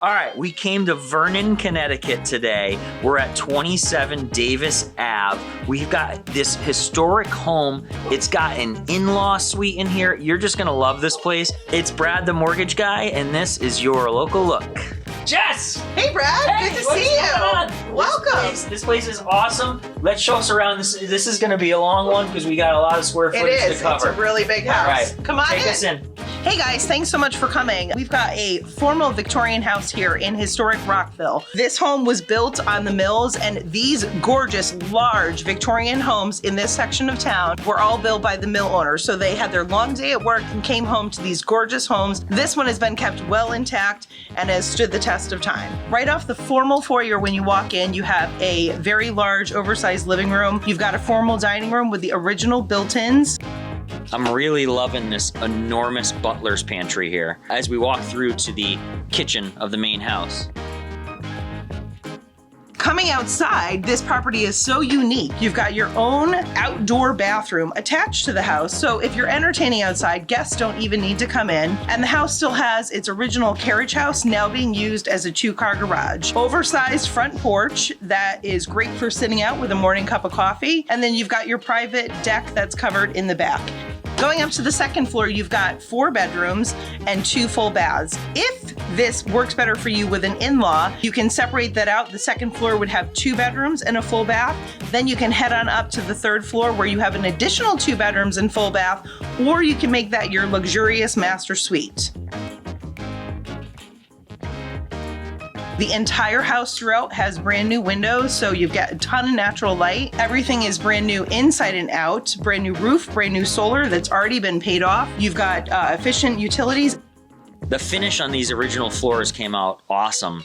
All right, we came to Vernon, Connecticut today. We're at 27 Davis Ave. We've got this historic home. It's got an in-law suite in here. You're just gonna love this place. It's Brad, the mortgage guy, and this is your local look. Jess! Hey Brad, Hey, good to what's see you. going on? Welcome. This place is awesome. Let's show us around. This is gonna be a long one because we got a lot of square footage to cover. It's a really big house. All right, Come on take in. us in. Hey guys, thanks so much for coming. We've got a formal Victorian house here in historic Rockville. This home was built on the mills, and these gorgeous, large Victorian homes in this section of town were all built by the mill owners. So they had their long day at work and came home to these gorgeous homes. This one has been kept well intact and has stood the test of time. Right off the formal foyer when you walk in, you have a very large, oversized living room. You've got a formal dining room with the original built-ins. I'm really loving this enormous butler's pantry here as we walk through to the kitchen of the main house. Coming outside, this property is so unique. You've got your own outdoor bathroom attached to the house, so if you're entertaining outside, guests don't even need to come in. And the house still has its original carriage house, now being used as a 2-car garage. Oversized front porch that is great for sitting out with a morning cup of coffee. And then you've got your private deck that's covered in the back. Going up to the second floor, you've got 4 bedrooms and 2 full baths. If this works better for you with an in-law, you can separate that out. The second floor would have 2 bedrooms and a full bath. Then you can head on up to the 3rd floor where you have an additional 2 bedrooms and full bath, or you can make that your luxurious master suite. The entire house throughout has brand new windows, so you've got a ton of natural light. Everything is brand new inside and out. Brand new roof, brand new solar that's already been paid off. You've got efficient utilities. The finish on these original floors came out awesome.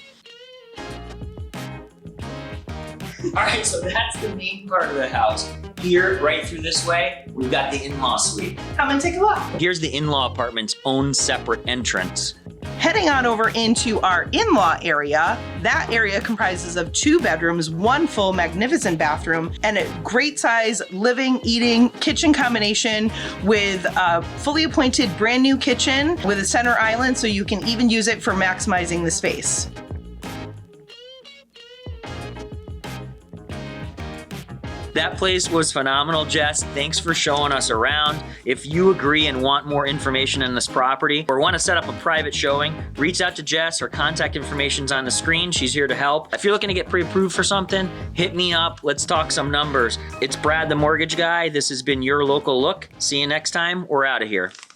All right, so that's the main part of the house. Here, right through this way, we've got the in-law suite. Come and take a look. Here's the in-law apartment's own separate entrance. Heading on over into our in-law area, that area comprises of 2 bedrooms, 1 full magnificent bathroom, and a great size living, eating, kitchen combination with a fully appointed brand new kitchen with a center island, so you can even use it for maximizing the space. That place was phenomenal, Jess. Thanks for showing us around. If you agree and want more information on this property or want to set up a private showing, reach out to Jess. Her contact information's on the screen. She's here to help. If you're looking to get pre-approved for something, hit me up. Let's talk some numbers. It's Brad, the mortgage guy. This has been your local look. See you next time. We're out of here.